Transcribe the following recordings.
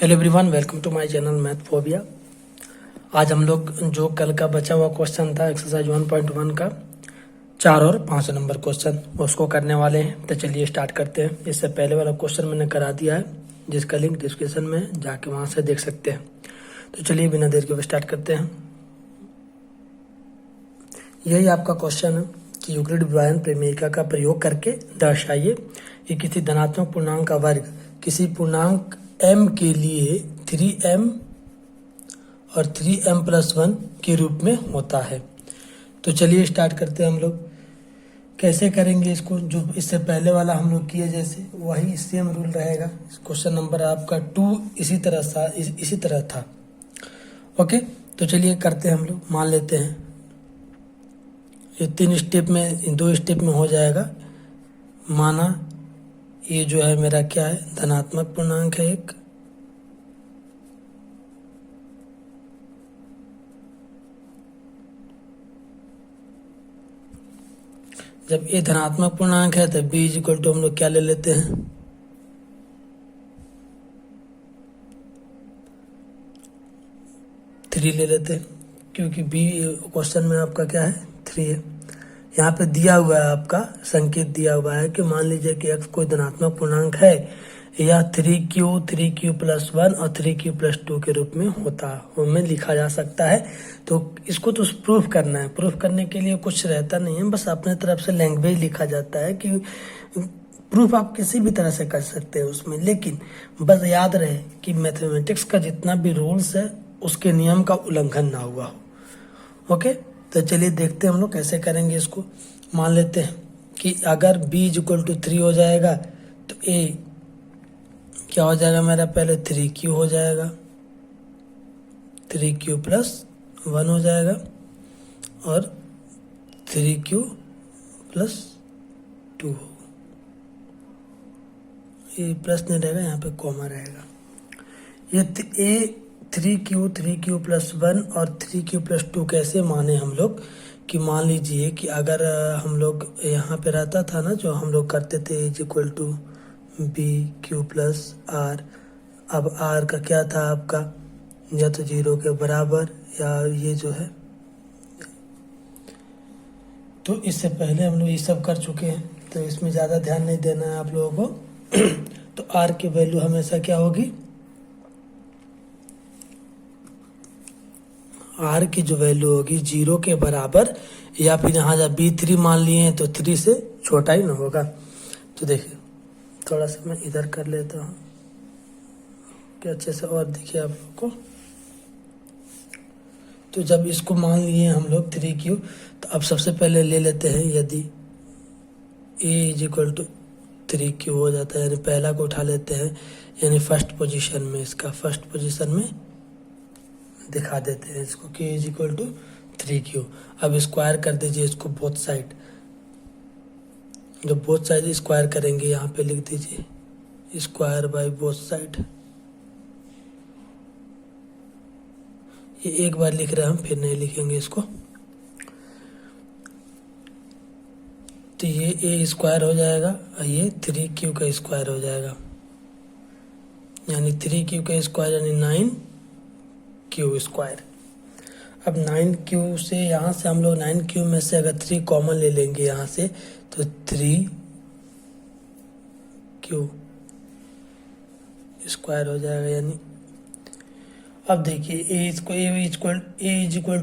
Hello everyone, welcome to my channel math phobia. आज हम लोग जो कल का बचा हुआ क्वेश्चन था एक्सरसाइज 1.1 का 4 और 5 नंबर क्वेश्चन उसको करने वाले हैं। तो चलिए स्टार्ट करते हैं। इससे पहले वाला क्वेश्चन मैंने करा दिया है, जिसका लिंक डिस्क्रिप्शन में है, जाके वहां से देख सकते हैं। तो चलिए बिना देर के स्टार्ट करते हैं। यही आपका क्वेश्चन है कि यूक्लिड विभाजन प्रमेयिका का प्रयोग करके दर्शाइए कि किसी धनात्मक पूर्णांक का वर्ग किसी पूर्णांक m के लिए 3m और 3m+1 के रूप में होता है। तो चलिए स्टार्ट करते हैं हम लोग। कैसे करेंगे इसको? जो इससे पहले वाला हम लोग किए जैसे वही सेम रूल रहेगा। क्वेश्चन नंबर आपका 2 इसी तरह था। ओके, तो चलिए करते हैं हम लोग। मान लेते हैं ये 2 स्टेप में हो जाएगा। माना ये जो है मेरा क्या है, धनात्मक पूर्णांक है एक। जब ये धनात्मक पूर्णांक है तो b = हम लोग क्या ले लेते हैं, 3 ले लेते हैं, क्योंकि b क्वेश्चन में आपका क्या है 3 है। यहाँ पे दिया हुआ है, आपका संकेत दिया हुआ है कि मान लीजिए कि x कोई धनात्मक पूर्णांक है या 3q+1 और 3q+2 के रूप में होता है, में लिखा जा सकता है। तो इसको तो प्रूफ करना है। प्रूफ करने के लिए कुछ रहता नहीं है, बस अपने तरफ से लैंग्वेज लिखा जाता है कि प्रूफ आप किसी भी तरह से कर सकते हैं उसमें। लेकिन बस याद रहे कि मैथमेटिक्स का जितना भी रूल्स है उसके नियम का उल्लंघन ना हुआ हो। ओके, तो चलिए देखते हैं हम लोग कैसे करेंगे इसको। मान लेते हैं कि अगर b = 3 हो जाएगा तो a क्या हो जाएगा मेरा, पहले 3q हो जाएगा, 3q+1 हो जाएगा और 3q+2 हो। ये प्लस नहीं रहेगा, यहाँ पे कॉमा रहेगा। ये a 3q+1 और 3q+2 कैसे माने हम लोग कि मान लीजिए कि अगर हम लोग यहाँ पे रहता था ना, जो हम लोग करते थे a = bq+r। अब r का क्या था आपका, या तो 0 के बराबर या ये जो है। तो इससे पहले हम लोग ये सब कर चुके हैं, तो इसमें ज़्यादा ध्यान नहीं देना है आप लोगों को। तो r की वैल्यू हमेशा क्या होगी, r की जो वैल्यू होगी 0 के बराबर, या फिर यहाँ जब b3 मान लिए हैं तो 3 से छोटा ही ना होगा। तो देखिए थोड़ा सा मैं इधर कर लेता हूँ कि अच्छे से और दिखे आप लोग को। तो जब इसको मान लिए हम लोग 3q, तो अब सबसे पहले ले लेते हैं, यदि a = 3q हो जाता है, यानी पहला को उठा लेते हैं, यानी फर्स्ट पोजीशन में, इसका फर्स्ट पोजीशन में दिखा देते हैं इसको कि a = 3q। अब स्क्वायर कर दीजिए इसको बोथ साइड। जब बोथ साइड स्क्वायर करेंगे, यहाँ पे लिख दीजिए स्क्वायर बाय बोथ साइड। ये एक बार लिख रहे हैं हम, फिर नहीं लिखेंगे इसको। तो ये a स्क्वायर हो जाएगा और ये 3q का स्क्वायर हो जाएगा, यानी 3q का स्क्वायर यानी 9q स्क्वायर। अब 9q से यहाँ से हम लोग 9q में से अगर 3 कॉमन ले लेंगे यहाँ से, तो 3q स्क्वायर हो जाएगा। यानी अब देखिए a =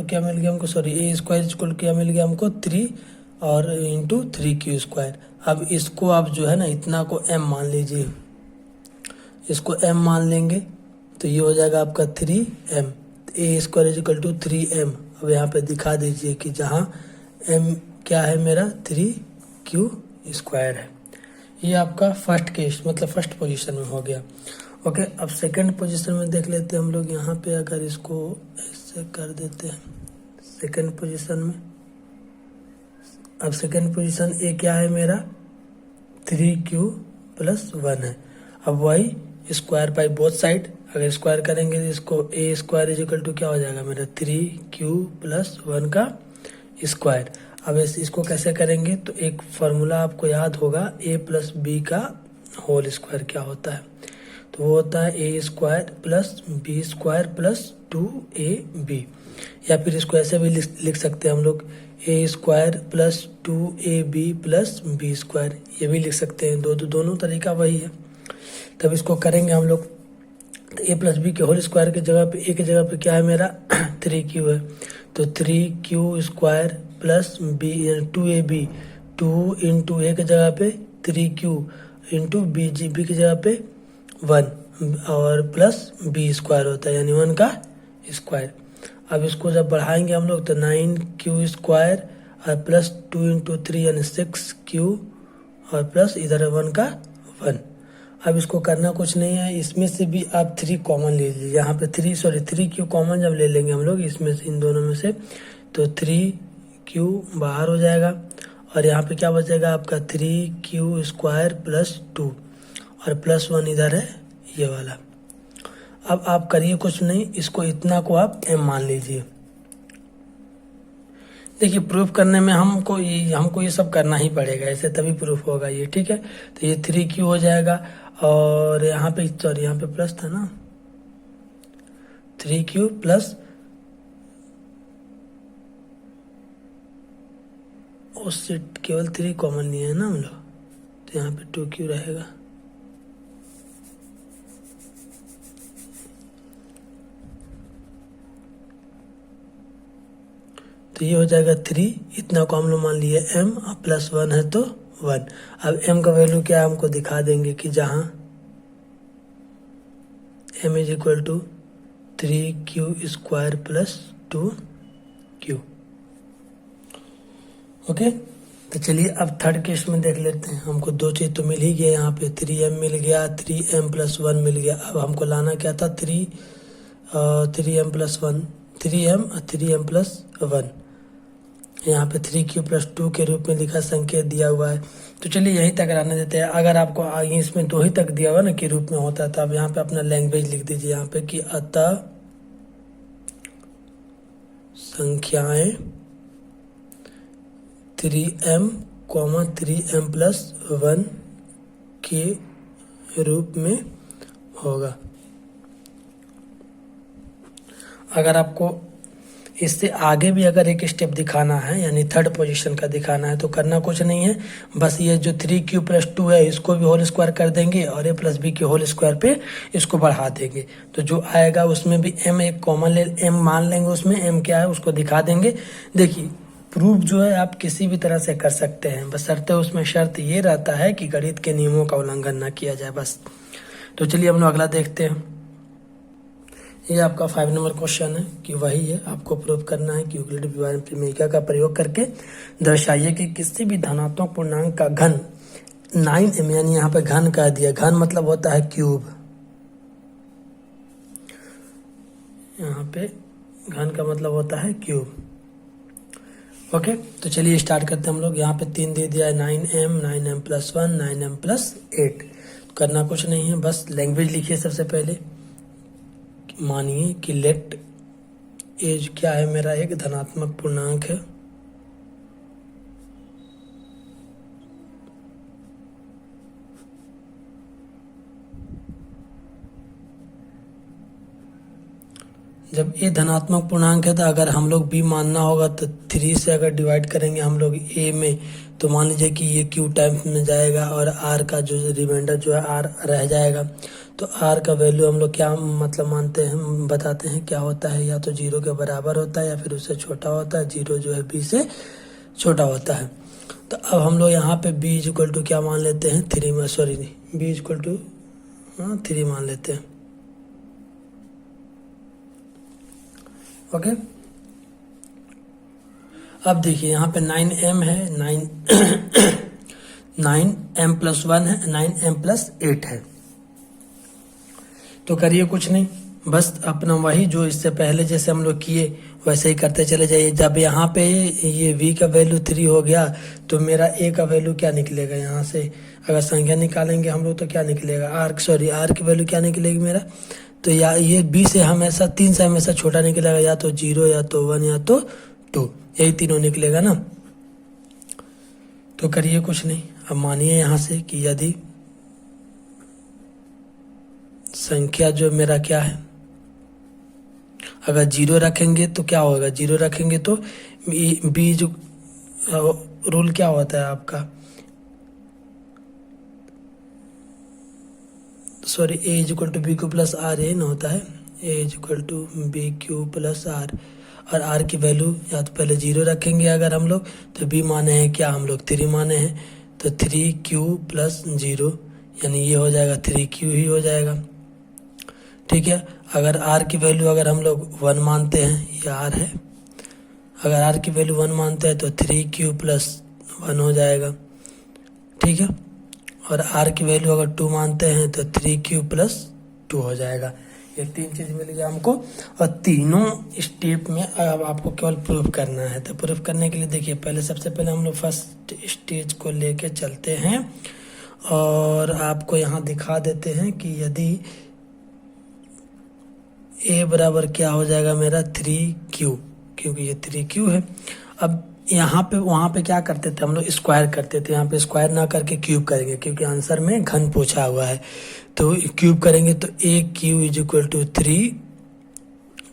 क्या मिल गया हमको, सॉरी a² क्या मिल गया हमको, 3 और इंटू 3q स्क्वायर। अब इसको आप जो है ना, इतना को m मान लीजिए, इसको m मान लेंगे तो ये हो जाएगा आपका 3m। a² = 3m। अब यहाँ पे दिखा दीजिए कि जहाँ m क्या है मेरा 3q स्क्वायर है। ये आपका फर्स्ट केस मतलब फर्स्ट पोजीशन में हो गया। ओके, अब सेकंड पोजीशन में देख लेते हैं हम लोग। यहाँ पे अगर इसको ऐसे कर देते हैं सेकंड पोजीशन में, अब सेकंड पोजीशन ए क्या है मेरा 3q+1 है। अब वही स्क्वायर बाय बोथ साइड, अगर स्क्वायर करेंगे तो इसको a² = क्या हो जाएगा मेरा 3q+1 का स्क्वायर। अब इसको कैसे करेंगे, तो एक फार्मूला आपको याद होगा a + b का होल स्क्वायर क्या होता है। तो वो होता है A square plus B square plus 2ab, या फिर इसको ऐसे भी लिख सकते हैं हम लोग, A square plus 2ab plus B square, ये भी लिख सकते हैं। दोनों तरीका वही है। तब इसको करेंगे हम लोग, तो ए प्लस बी के होल स्क्वायर की जगह पे ए की जगह पे क्या है मेरा 3q है, तो 3q square plus B 2ab, 2 into A की जगह पे 3q इंटू बी की जगह पे 1 और प्लस बी स्क्वायर होता है, यानी 1 का स्क्वायर। अब इसको जब बढ़ाएंगे हम लोग तो 9q स्क्वायर और प्लस 2 इंटू 3 यानी 6q और प्लस इधर 1 का 1। अब इसको करना कुछ नहीं है, इसमें से भी आप 3 कॉमन ले लीजिए। यहाँ पे 3q कॉमन जब ले लेंगे हम लोग इसमें से, इन दोनों में से, तो 3q बाहर हो जाएगा और यहाँ पे क्या बचेगा आपका 3q स्क्वायर प्लस 2 और प्लस 1 इधर है ये वाला। अब आप करिए कुछ नहीं, इसको इतना को आप m मान लीजिए। देखिए प्रूफ करने में हमको ये सब करना ही पड़ेगा, ऐसे तभी प्रूफ होगा ये, ठीक है। तो ये 3q हो जाएगा और यहाँ पे सॉरी यहाँ पे प्लस था ना, 3q प्लस उससे केवल 3 कॉमन लिए है ना हम लोग, तो यहाँ पे 2q रहेगा। तो ये हो जाएगा 3, इतना को हम लोग मान लिए m और प्लस 1 है तो 1। अब m का वैल्यू क्या है हमको दिखा देंगे कि जहाँ m is equal to 3q square plus 2q। Okay, तो चलिए अब थर्ड केस में देख लेते हैं। हमको 2 चीज़ तो मिल ही गया, यहाँ पे 3m मिल गया, 3m प्लस 1 मिल गया। अब हमको लाना क्या था 3m प्लस 1, 3m और 3m प्लस 1। यहाँ पे 3q प्लस 2 के रूप में लिखा, संकेत दिया हुआ है। तो चलिए यहीं तक रहने देते हैं। अगर आपको आगे इसमें 2 ही तक दिया हुआ ना के रूप में होता है, तो आप यहाँ पे अपना लैंग्वेज लिख दीजिए यहाँ पे कि अतः संख्याएं 3m, 3m प्लस 1 के रूप में होगा। अगर आपको इससे आगे भी अगर एक स्टेप दिखाना है, यानी थर्ड पोजीशन का दिखाना है, तो करना कुछ नहीं है, बस ये जो 3q प्लस 2 है इसको भी होल स्क्वायर कर देंगे और a प्लस बी के होल स्क्वायर पे इसको बढ़ा देंगे। तो जो आएगा उसमें भी m एक कॉमन m मान लेंगे, उसमें m क्या है उसको दिखा देंगे। देखिए प्रूफ जो है आप किसी भी तरह से कर सकते हैं, बशर्ते उसमें शर्त ये रहता है कि गणित के नियमों का उल्लंघन ना किया जाए बस। तो चलिए हम लोग अगला देखते हैं। ये आपका 5 नंबर क्वेश्चन है कि वही है, आपको प्रूव करना है कि यूक्लिड विभाजन प्रमेय का प्रयोग करके दर्शाइए कि किसी भी धनात्मक पूर्णांक का घन 9m, यानी यहाँ पे घन कह दिया, घन मतलब होता है क्यूब, यहाँ पे घन का मतलब होता है क्यूब। ओके, तो चलिए स्टार्ट करते हैं हम लोग। यहाँ पे 3 दे दिया है 9m, 9m plus 1, 9m plus 8। करना कुछ नहीं है, बस लैंग्वेज लिखिए सबसे पहले। मानिए कि लेट एज क्या है मेरा, एक धनात्मक पूर्णांक है, जब ये धनात्मक पूर्णांक है तो अगर हम लोग b मानना होगा तो 3 से अगर डिवाइड करेंगे हम लोग a में, तो मान लीजिए कि ये q टाइम्स में जाएगा और r का जो रिमाइंडर जो है r रह जाएगा। तो r का वैल्यू हम लोग क्या मतलब मानते हैं, बताते हैं क्या होता है, या तो 0 के बराबर होता है या फिर उससे छोटा होता है। 0 जो है b से छोटा होता है। तो अब हम लोग यहाँ पे b इज इक्वल टू क्या मान लेते हैं 3 में, सॉरी नहीं, b इज इक्वल टू 3 मान लेते हैं। ओके, अब देखिए यहाँ पे 9m है, 9m प्लस 1 है, 9m प्लस 8 है। तो करिए कुछ नहीं, बस अपना वही जो इससे पहले जैसे हम लोग किए वैसे ही करते चले जाइए। जब यहाँ पे ये v का वैल्यू 3 हो गया तो मेरा a का वैल्यू क्या निकलेगा, यहाँ से अगर संख्या निकालेंगे हम लोग तो क्या निकलेगा, r की वैल्यू क्या निकलेगी मेरा, तो या ये b से हमेशा 3 से हमेशा छोटा निकलेगा, या तो 0 या तो 1 या तो 2, यही तीनों निकलेगा ना। तो करिए कुछ नहीं, अब मानिए यहाँ से कि यदि संख्या जो मेरा क्या है, अगर 0 रखेंगे तो क्या होगा, 0 रखेंगे तो बी जो रूल क्या होता है आपका, sorry, A is equal to B Q plus R, A ना होता है, A is equal to B Q plus R, और आर की वैल्यू या तो पहले 0 रखेंगे अगर हम लोग, तो बी माने हैं क्या हम लोग 3 माने हैं, तो 3q प्लस 0, यानी ये हो जाएगा 3q ही हो जाएगा। ठीक है, अगर आर की वैल्यू अगर हम लोग 1 मानते हैं, ये आर है, अगर आर की वैल्यू 1 मानते हैं तो 3q प्लस 1 हो जाएगा। ठीक है, और आर की वैल्यू अगर 2 मानते हैं तो 3q प्लस 2 हो जाएगा। ये 3 चीज़ मिल गया हमको, और तीनों स्टेप में अब आपको केवल प्रूफ करना है। तो प्रूफ करने के लिए देखिए, पहले सबसे पहले हम लोग फर्स्ट स्टेज को लेके चलते हैं और आपको यहाँ दिखा देते हैं कि यदि a बराबर क्या हो जाएगा मेरा 3q, क्योंकि ये 3q है। अब यहाँ पे वहाँ पे क्या करते थे हम लोग, स्क्वायर करते थे, यहाँ पे स्क्वायर ना करके क्यूब करेंगे, क्योंकि आंसर में घन पूछा हुआ है। तो क्यूब करेंगे तो ए क्यू इज इक्वल टू 3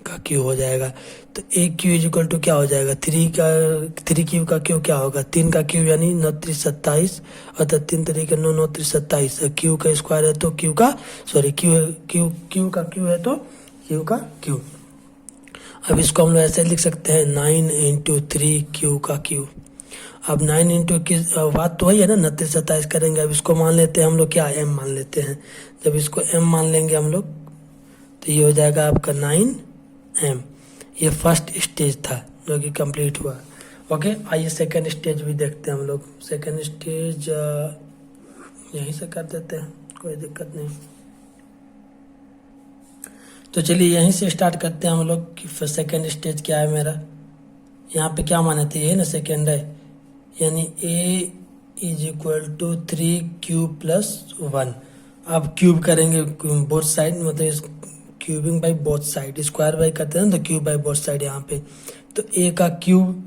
का क्यू हो जाएगा। तो ए क्यू इज इक्वल टू क्या हो जाएगा, 3 क्यू का क्यू क्या होगा, 3 का क्यू यानी 9 3 27, अर्थात 3 3 9 9 3 27। क्यू का स्क्वायर है तो क्यू का, सॉरी क्यू का क्यू है तो क्यू का क्यू। अब इसको हम लोग ऐसे लिख सकते हैं 9 इंटू 3 क्यू का क्यू। अब 9 इंटू की बात तो वही है ना, 29 27 करेंगे। अब इसको मान लेते हैं हम लोग क्या, m मान लेते हैं। जब इसको m मान लेंगे हम लोग तो ये हो जाएगा आपका 9m। ये फर्स्ट स्टेज था जो कि कंप्लीट हुआ। ओके, आइए सेकंड स्टेज भी देखते हैं हम लोग। सेकंड स्टेज यहीं से कर देते हैं, कोई दिक्कत नहीं। तो चलिए यहीं से स्टार्ट करते हैं हम लोग कि सेकेंड स्टेज क्या है मेरा। यहाँ पे क्या माने थे, ये ना सेकेंड है, यानी a is equal to 3q plus 1। अब क्यूब करेंगे बोथ साइड, मतलब cubing by both side, square by करते हैं तो क्यूब बाई बोथ साइड यहाँ पे। तो a का cube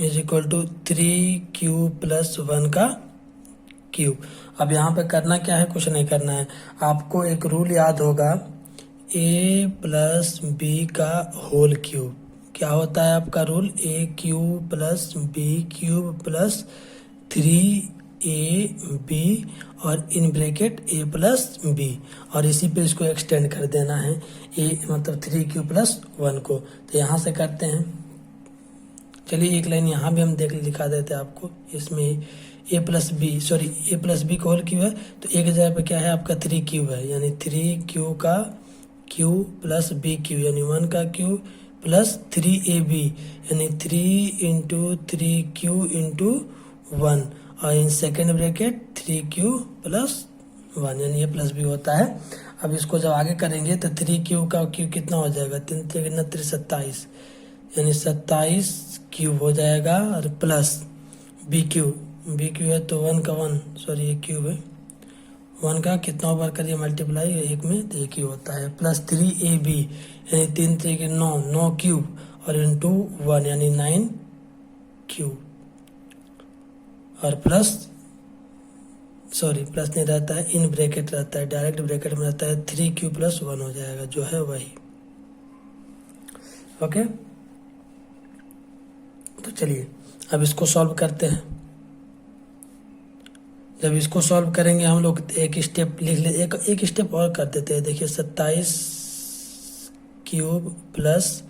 is equal to 3q plus 1 का क्यूब। अब यहाँ पे करना क्या है, कुछ नहीं करना है, आपको एक रूल याद होगा, a प्लस बी का होल क्यूब। क्या होता है आपका rule, A cube plus B cube plus 3ab और in bracket a plus B, और इसी पे इसको एक्सटेंड कर देना है, a मतलब 3q प्लस 1 को। तो यहाँ से करते हैं, चलिए एक लाइन यहाँ भी हम लिखा देते हैं आपको, इसमें a plus B, sorry a plus B का होल क्यूब है, तो एक जगह पे क्या है आपका 3q है, यानी 3q का q प्लस बी क्यू यानी 1 का q प्लस 3ab यानी 3 इंटू 3q इंटू 1, और in second bracket 3q plus 1 यानी ये प्लस बी होता है। अब इसको जब आगे करेंगे तो 3q का q कितना हो जाएगा, 3 3 27 यानी 27 क्यूब हो जाएगा, और प्लस बी क्यू है तो 1 का 1, सॉरी ये क्यूब है, 1 का कितना बार करिए मल्टीप्लाई, एक में तो एक ही होता है, प्लस 3ab यानी 3 3 9 क्यूब और इंटू 1 यानी 9 क्यूब, और प्लस, सॉरी प्लस नहीं रहता है, इन ब्रैकेट रहता है, डायरेक्ट ब्रैकेट में रहता है, 3q प्लस 1 हो जाएगा जो है वही। ओके, तो चलिए अब इसको सॉल्व करते हैं। जब इसको सॉल्व करेंगे हम लोग एक स्टेप लिख ले, एक स्टेप और कर देते हैं। देखिए 27 क्यूब प्लस,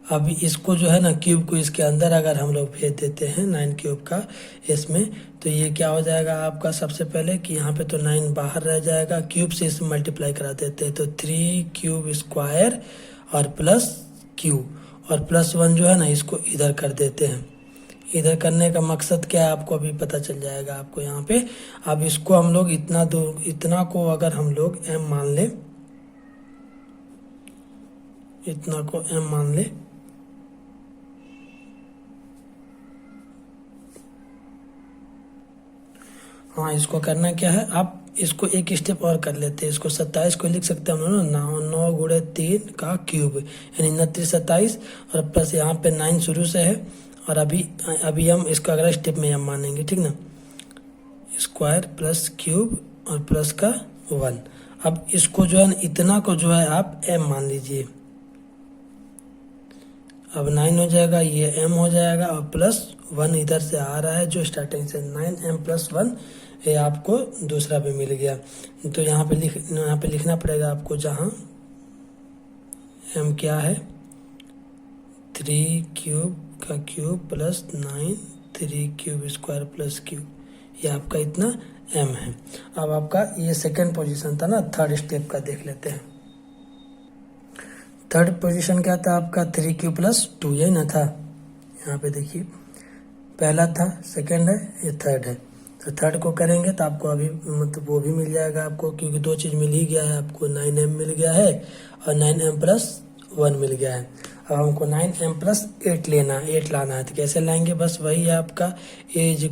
अभी इसको जो है ना क्यूब को इसके अंदर अगर हम लोग भेज देते हैं 9 क्यूब का इसमें, तो ये क्या हो जाएगा आपका, सबसे पहले कि यहाँ पे तो 9 बाहर रह जाएगा, क्यूब से इसे मल्टीप्लाई करा देते हैं, तो 3 क्यूब स्क्वायर और प्लस क्यूब, और प्लस 1 जो है ना इसको इधर कर देते हैं। इधर करने का मकसद क्या है आपको अभी पता चल जाएगा आपको यहाँ पे। अब इसको हम लोग इतना को अगर हम लोग m मान ले, इतना को m मान ले, हाँ इसको करना क्या है, आप इसको एक स्टेप और कर लेते हैं। इसको 27 को लिख सकते हैं हम लोग ना, 9 गुणे 3 का क्यूब यानी 29 27, और प्लस यहाँ पे 9 शुरू से है, और अभी हम इसका अगला स्टेप में हम मानेंगे, ठीक ना, स्क्वायर प्लस क्यूब और प्लस का 1। अब इसको जो है इतना को जो है आप m मान लीजिए। अब 9 हो जाएगा, ये m हो जाएगा और +1 इधर से आ रहा है जो स्टार्टिंग से 9m+1, ये आपको दूसरा भी मिल गया। तो यहाँ पे लिखना पड़ेगा आपको, जहाँ m क्या है 3 क्यूब का cube plus 9 3 cube square plus cube, ये आपका इतना m है। अब आपका ये सेकंड पोजीशन था ना, थर्ड स्टेप का देख लेते हैं। थर्ड पोजीशन क्या था आपका 3 क्यूब प्लस 2, यही ना था। यहाँ पे देखिए पहला था, सेकंड है, ये थर्ड है। तो थर्ड को करेंगे तो आपको अभी मतलब वो भी मिल जाएगा आपको, क्योंकि दो चीज़ मिल ही गया है आपको, 9m मिल गया है और 9m+1 मिल गया है। अब हमको 9m+8 लेना है, 8 लाना है। तो कैसे लाएंगे, बस वही है आपका a =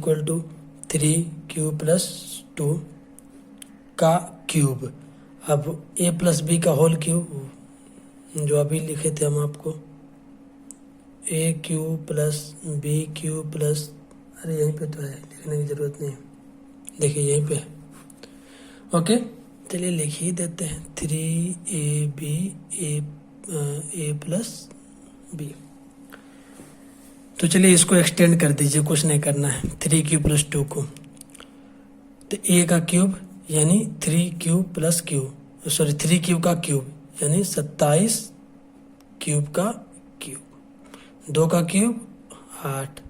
3 क्यूब प्लस 2 का क्यूब। अब a + b का होल क्यूब, जो अभी लिखे थे हम आपको, a cube plus b cube plus, अरे यहीं पे तो है, लिखने की ज़रूरत नहीं, देखिए यहीं पे है। ओके, चलिए लिख ही देते हैं 3ab a प्लस b। तो चलिए इसको एक्सटेंड कर दीजिए, कुछ नहीं करना है। 3 क्यूब प्लस 2 को, तो a का क्यूब यानी 3 cube plus cube, sorry 3 cube का क्यूब यानी 27 क्यूब का क्यूब, 2 का क्यूब 8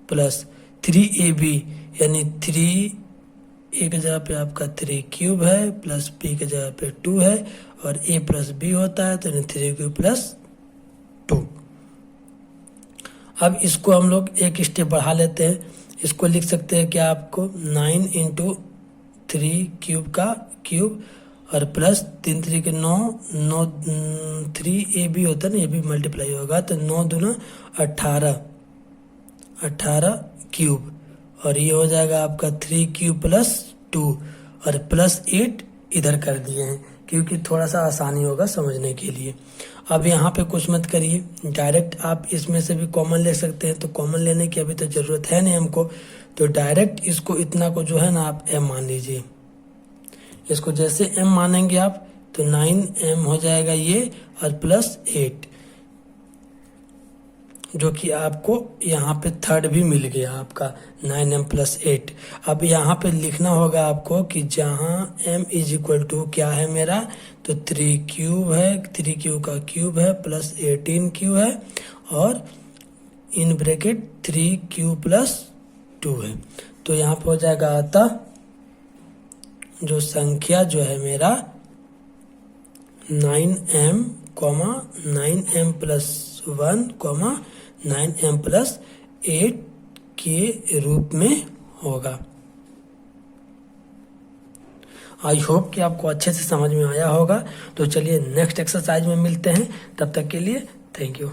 प्लस 3ab यानी 3 एक जगह पे आपका 3 क्यूब है प्लस b की जगह पे 2 है और a प्लस b होता है, तो 3 क्यूब प्लस 2। अब इसको हम लोग एक स्टेप बढ़ा लेते हैं, इसको लिख सकते हैं क्या आपको 9 × 3 क्यूब का क्यूब और प्लस 3 3 के 9 3ab होता है ना, ये भी मल्टीप्लाई होगा, तो 9 दूना 18 क्यूब और ये हो जाएगा आपका 3 क्यूब प्लस 2 और प्लस 8 इधर कर दिए हैं, क्योंकि थोड़ा सा आसानी होगा समझने के लिए। अब यहाँ पे कुछ मत करिए, डायरेक्ट आप इसमें से भी कॉमन ले सकते हैं, तो कॉमन लेने की अभी तो ज़रूरत है नहीं हमको, तो डायरेक्ट इसको इतना को जो है ना आप m मान लीजिए। इसको जैसे m मानेंगे आप तो 9m हो जाएगा ये और प्लस 8, जो कि आपको यहाँ पे थर्ड भी मिल गया आपका 9m+8। अब यहाँ पे लिखना होगा आपको कि जहाँ m = क्या है मेरा, तो 3 क्यूब है, 3 क्यूब का क्यूब है प्लस 18 क्यूब है और इन ब्रैकेट 3 क्यूब प्लस 2 है। तो यहाँ पे हो जाएगा अतः जो संख्या जो है मेरा 9m, 9m+1, 9m+8 के रूप में होगा। आई होप कि आपको अच्छे से समझ में आया होगा। तो चलिए नेक्स्ट एक्सरसाइज में मिलते हैं, तब तक के लिए थैंक यू।